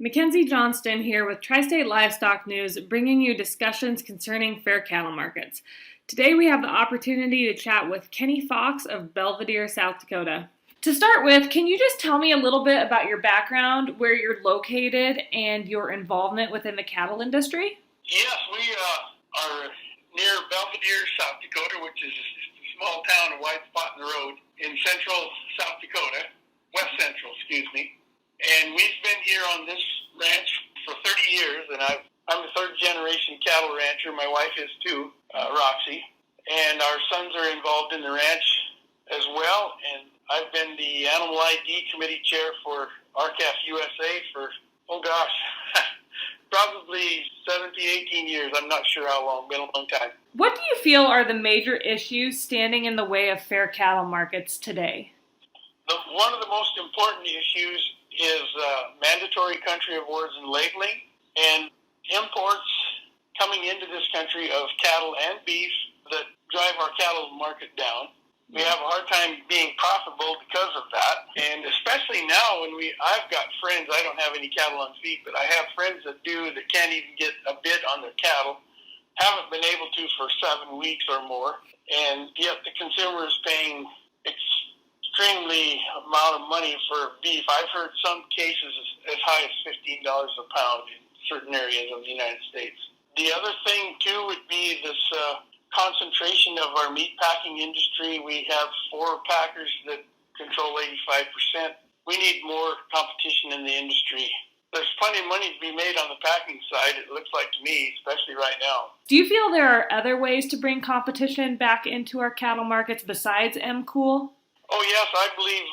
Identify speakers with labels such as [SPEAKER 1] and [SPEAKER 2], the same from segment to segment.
[SPEAKER 1] Mackenzie Johnston here with Tri-State Livestock News, bringing you discussions concerning fair cattle markets. Today we have the opportunity to chat with Kenny Fox of Belvedere, South Dakota. To start with, can you just tell me a little bit about your background, where you're located, and your involvement within the cattle industry?
[SPEAKER 2] Yes, we are near Belvedere, South Dakota, which is a small town, a wide spot in the road in central South Dakota, west central, excuse me. And we've been here on this ranch for 30 years, and I'm a third-generation cattle rancher. My wife is too, Roxy. And our sons are involved in the ranch as well. And I've been the Animal ID Committee Chair for RCAF USA for, probably 17, 18 years. I'm not sure how long. Been a long time.
[SPEAKER 1] What do you feel are the major issues standing in the way of fair cattle markets today?
[SPEAKER 2] One of the most important issues is mandatory country of origin labeling and imports coming into this country of cattle and beef that drive our cattle market down. We have a hard time being profitable because of that, and especially now when I've got friends, I don't have any cattle on feed, but I have friends that do that can't even get a bid on their cattle, haven't been able to for 7 weeks or more, and yet the consumer is paying extremely amount of money for beef. I've heard some cases as high as $15 a pound in certain areas of the United States. The other thing, too, would be this concentration of our meat packing industry. We have 4 packers that control 85%. We need more competition in the industry. There's plenty of money to be made on the packing side, it looks like to me, especially right now.
[SPEAKER 1] Do you feel there are other ways to bring competition back into our cattle markets besides MCOOL?
[SPEAKER 2] Oh, yes, I believe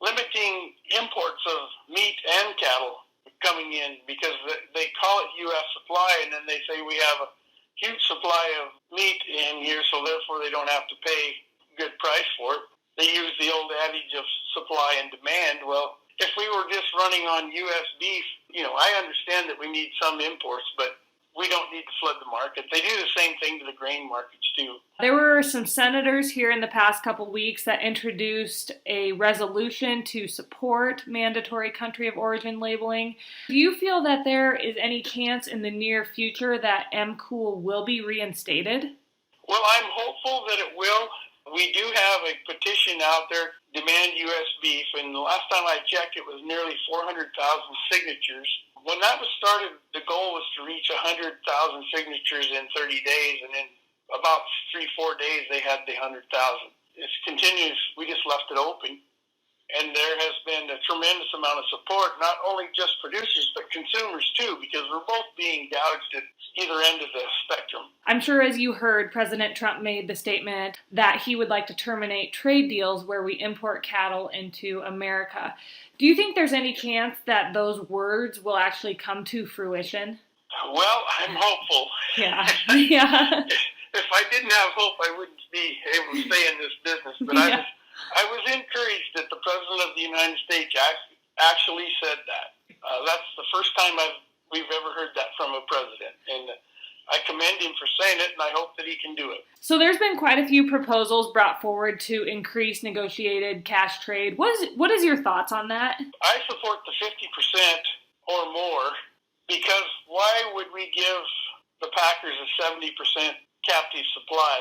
[SPEAKER 2] limiting imports of meat and cattle coming in, because they call it U.S. supply, and then they say we have a huge supply of meat in here, so therefore they don't have to pay a good price for it. They use the old adage of supply and demand. Well, if we were just running on U.S. beef, I understand that we need some imports, but we don't need to flood the market. They do the same thing to the grain markets, too.
[SPEAKER 1] There were some senators here in the past couple weeks that introduced a resolution to support mandatory country of origin labeling. Do you feel that there is any chance in the near future that MCOOL will be reinstated?
[SPEAKER 2] Well, I'm hopeful that it will. We do have a petition out there, Demand U.S. Beef, and the last time I checked, it was nearly 400,000 signatures. When that was started, the goal was to reach 100,000 signatures in 30 days, and in about 3-4 days, they had the 100,000. It continues. We just left it open, and there has been a tremendous amount of support, not only just producers, but consumers, too, because we're both being gouged at either end of the spectrum.
[SPEAKER 1] I'm sure as you heard, President Trump made the statement that he would like to terminate trade deals where we import cattle into America. Do you think there's any chance that those words will actually come to fruition?
[SPEAKER 2] Well, I'm hopeful.
[SPEAKER 1] Yeah.
[SPEAKER 2] If I didn't have hope, I wouldn't be able to stay in this business. But I was encouraged that the President of the United States actually said that. That's the first time we've ever heard that from a president. And I commend him for saying it, and I hope that he can do it.
[SPEAKER 1] So there's been quite a few proposals brought forward to increase negotiated cash trade. What is your thoughts on that?
[SPEAKER 2] I support the 50% or more, because why would we give the packers a 70% captive supply?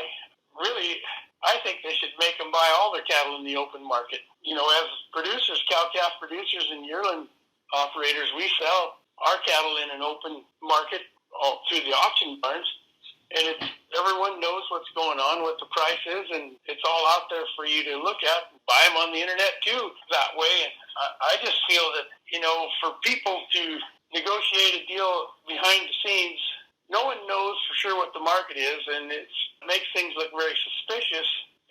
[SPEAKER 2] Really, I think they should make them buy all their cattle in the open market. As producers, cow-calf producers and yearling operators, we sell our cattle in an open market all through the auction barns, and everyone knows what's going on, what the price is, and it's all out there for you to look at. Buy them on the internet too that way. And I just feel that for people to negotiate a deal behind the scenes, no one knows for sure what the market is, and it makes things look very suspicious,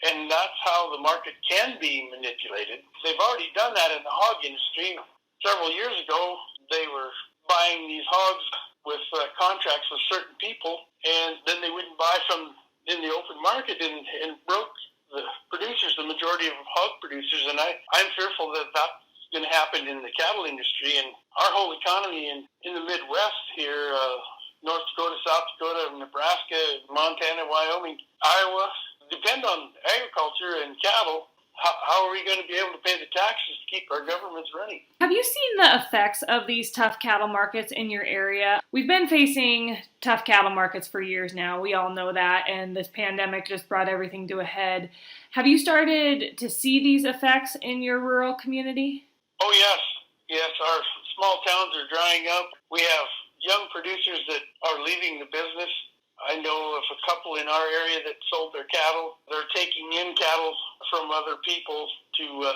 [SPEAKER 2] and that's how the market can be manipulated. They've already done that in the hog industry. Several years ago, they were buying these hogs with contracts with certain people, and then they wouldn't buy from in the open market, and broke the producers, the majority of hog producers. And I'm fearful that that's going to happen in the cattle industry, and our whole economy in the Midwest here, North Dakota, South Dakota, Nebraska, Montana, Wyoming, Iowa, depend on agriculture and cattle. how are we going to be able to pay the taxes to keep our governments running?
[SPEAKER 1] Have you seen the effects of these tough cattle markets in your area? We've been facing tough cattle markets for years now. We all know that, and this pandemic just brought everything to a head. Have you started to see these effects in your rural community?
[SPEAKER 2] Oh, yes. Yes, our small towns are drying up. We have young producers that are leaving the business. I know of a couple in our area that sold their cattle. They're taking in cattle from other people to,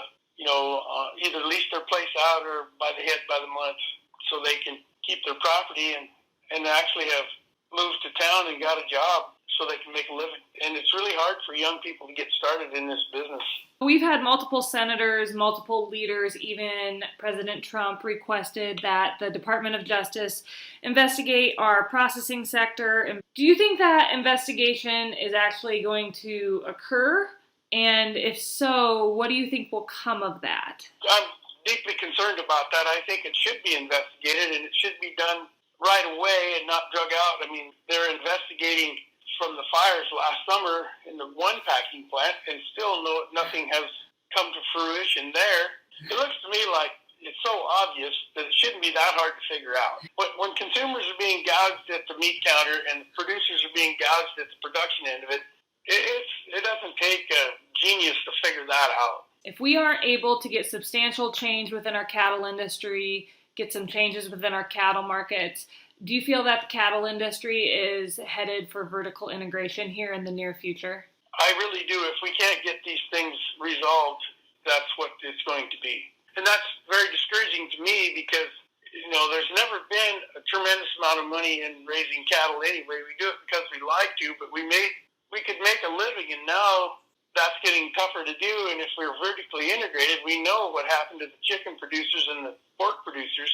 [SPEAKER 2] either lease their place out or by the head by the month so they can keep their property and actually have moved to town and got a job so they can make a living. And it's really hard for young people to get started in this business.
[SPEAKER 1] We've had multiple senators, multiple leaders, even President Trump requested that the Department of Justice investigate our processing sector. Do you think that investigation is actually going to occur? And if so, what do you think will come of that?
[SPEAKER 2] I'm deeply concerned about that. I think it should be investigated, and it should be done right away and not drug out. I mean, they're investigating from the fires last summer in the one packing plant, and still nothing has come to fruition there. It looks to me like it's so obvious that it shouldn't be that hard to figure out. But when consumers are being gouged at the meat counter and the producers are being gouged at the production end of it, it doesn't take a genius to figure that out.
[SPEAKER 1] If we aren't able to get substantial change within our cattle industry, get some changes within our cattle markets, do you feel that the cattle industry is headed for vertical integration here in the near future?
[SPEAKER 2] I really do. If we can't get these things resolved, that's what it's going to be. And that's very discouraging to me because, there's never been a tremendous amount of money in raising cattle anyway. We do it because we like to, but we could make a living, and now that's getting tougher to do. And if we're vertically integrated, we know what happened to the chicken producers and the pork producers.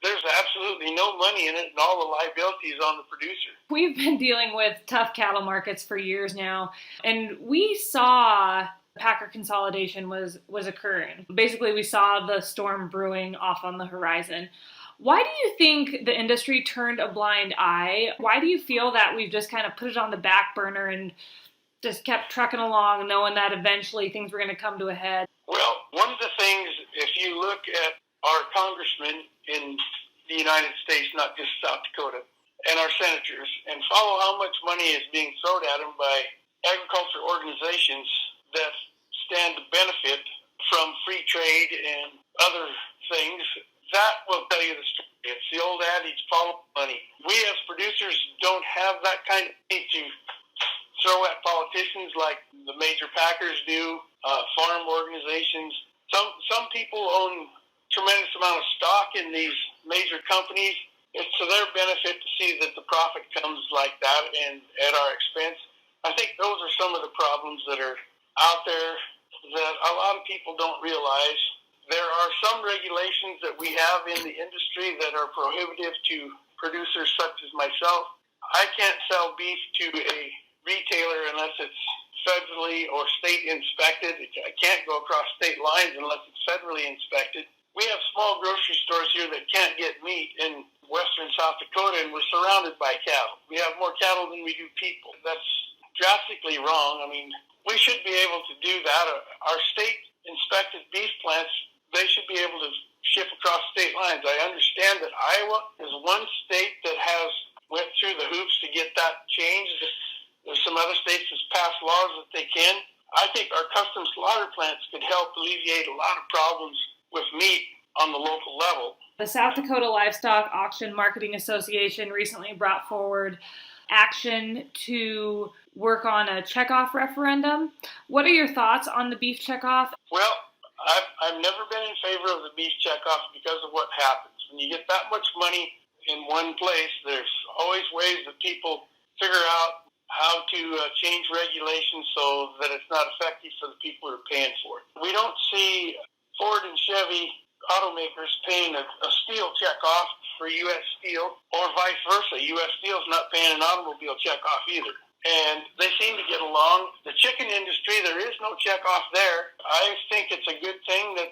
[SPEAKER 2] There's absolutely no money in it, and all the liability is on the producer.
[SPEAKER 1] We've been dealing with tough cattle markets for years now, and we saw packer consolidation was occurring. Basically, we saw the storm brewing off on the horizon. Why do you think the industry turned a blind eye? Why do you feel that we've just kind of put it on the back burner and just kept trucking along, knowing that eventually things were going to come to a head?
[SPEAKER 2] Well, one of the things, if you look at our congressmen in the United States, not just South Dakota, and our senators, and follow how much money is being thrown at them by agriculture organizations that stand to benefit from free trade and other things, that will tell you the story. It's the old adage, follow money. We as producers don't have that kind of money to throw at politicians like the major packers do, farm organizations. Some people own tremendous amount of stock in these major companies. It's to their benefit to see that the profit comes like that and at our expense. I think those are some of the problems that are out there that a lot of people don't realize. There are some regulations that we have in the industry that are prohibitive to producers such as myself. I can't sell beef to a retailer unless it's federally or state inspected. I can't go across state lines unless it's federally inspected. We have small grocery stores here that can't get meat in western South Dakota, and we're surrounded by cattle. We have more cattle than we do people. That's drastically wrong. I mean, we should be able to do that. Our state-inspected beef plants, they should be able to ship across state lines. I understand that Iowa is one state that has went through the hoops to get that changed. There's some other states that's passed laws that they can. I think our custom slaughter plants could help alleviate a lot of problems with meat on the local level.
[SPEAKER 1] The South Dakota Livestock Auction Marketing Association recently brought forward action to work on a checkoff referendum. What are your thoughts on the beef checkoff?
[SPEAKER 2] Well, I've never been in favor of the beef checkoff because of what happens. When you get that much money in one place, there's always ways that people figure out how to change regulations so that it's not effective for the people who are paying for it. We don't see Ford and Chevy automakers paying a steel checkoff for U.S. Steel, or vice versa. U.S. Steel's not paying an automobile checkoff either. And they seem to get along. The chicken industry, there is no checkoff there. I think it's a good thing that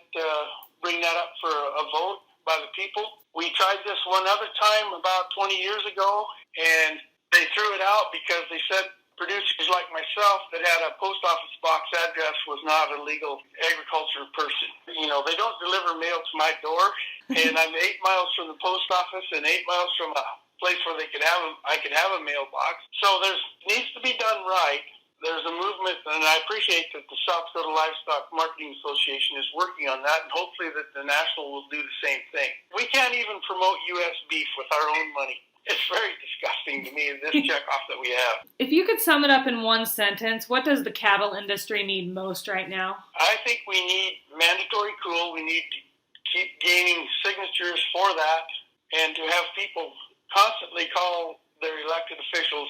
[SPEAKER 2] bring that up for a vote by the people. We tried this one other time about 20 years ago, and they threw it out because they said producers like myself that had a post office box address was not a legal agriculture person. They don't deliver mail to my door, and I'm 8 miles from the post office and 8 miles from a place where I could have a mailbox. So there needs to be done right. There's a movement, and I appreciate that the South Dakota Livestock Marketing Association is working on that, and hopefully that the National will do the same thing. We can't even promote U.S. beef with our own money. It's very disgusting to me, this checkoff that we have.
[SPEAKER 1] If you could sum it up in one sentence, what does the cattle industry need most right now?
[SPEAKER 2] I think we need mandatory COOL. We need to keep gaining signatures for that, and to have people constantly call their elected officials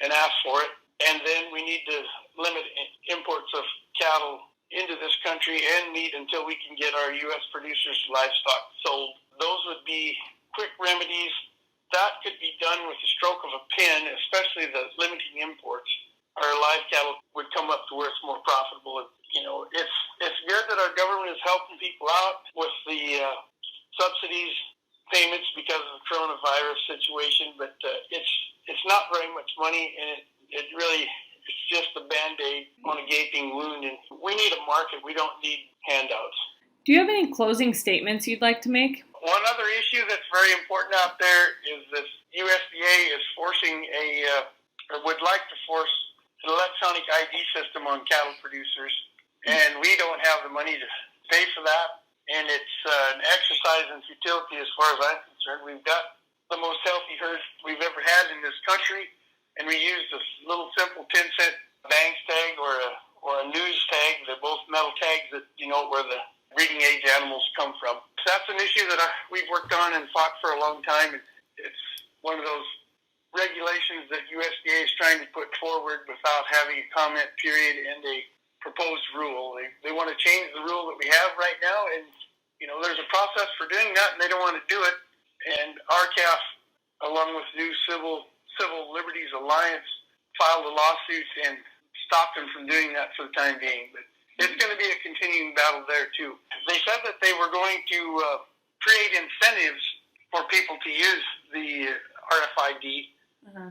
[SPEAKER 2] and ask for it. And then we need to limit imports of cattle into this country and meat until we can get our U.S. producers' livestock sold. Those would be quick remedies. That could be done with the stroke of a pen, especially the limiting imports. Our live cattle would come up to where it's more profitable. It's good that our government is helping people out with the subsidies payments because of the coronavirus situation, but it's not very much money, and it's just a Band-Aid on a gaping wound, and we need a market. We don't need handouts.
[SPEAKER 1] Do you have any closing statements you'd like to make?
[SPEAKER 2] One other issue that's very important out there is this USDA is would like to force an electronic ID system on cattle producers, and we don't have the money to pay for that, and it's an exercise in futility as far as I'm concerned. We've got the most healthy herds we've ever had in this country, and we use this little simple 10-cent Banks tag or a news tag. They're both metal tags that where the breeding age animals come from. That's an issue that we've worked on and fought for a long time. And it's one of those regulations that USDA is trying to put forward without having a comment period and a proposed rule. They want to change the rule that we have right now, and there's a process for doing that, and they don't want to do it. And RCAF, along with New Civil Liberties Alliance, filed a lawsuit and stopped them from doing that for the time being. But it's going to be a continuing battle there, too. They said that they were going to create incentives for people to use the RFID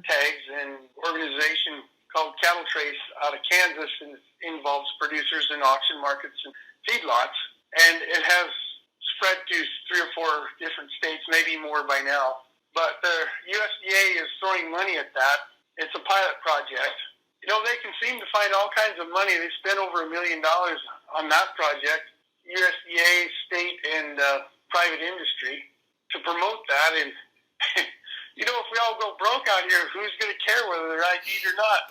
[SPEAKER 2] tags. And an organization called Cattle Trace out of Kansas, and it involves producers in auction markets and feedlots. And it has spread to 3 or 4 different states, maybe more by now. But the USDA is throwing money at that. It's a pilot project. They can seem to find all kinds of money. They spent over $1 million on that project, USDA, state, and private industry, to promote that. And, if we all go broke out here, who's going to care whether they're ID'd or not?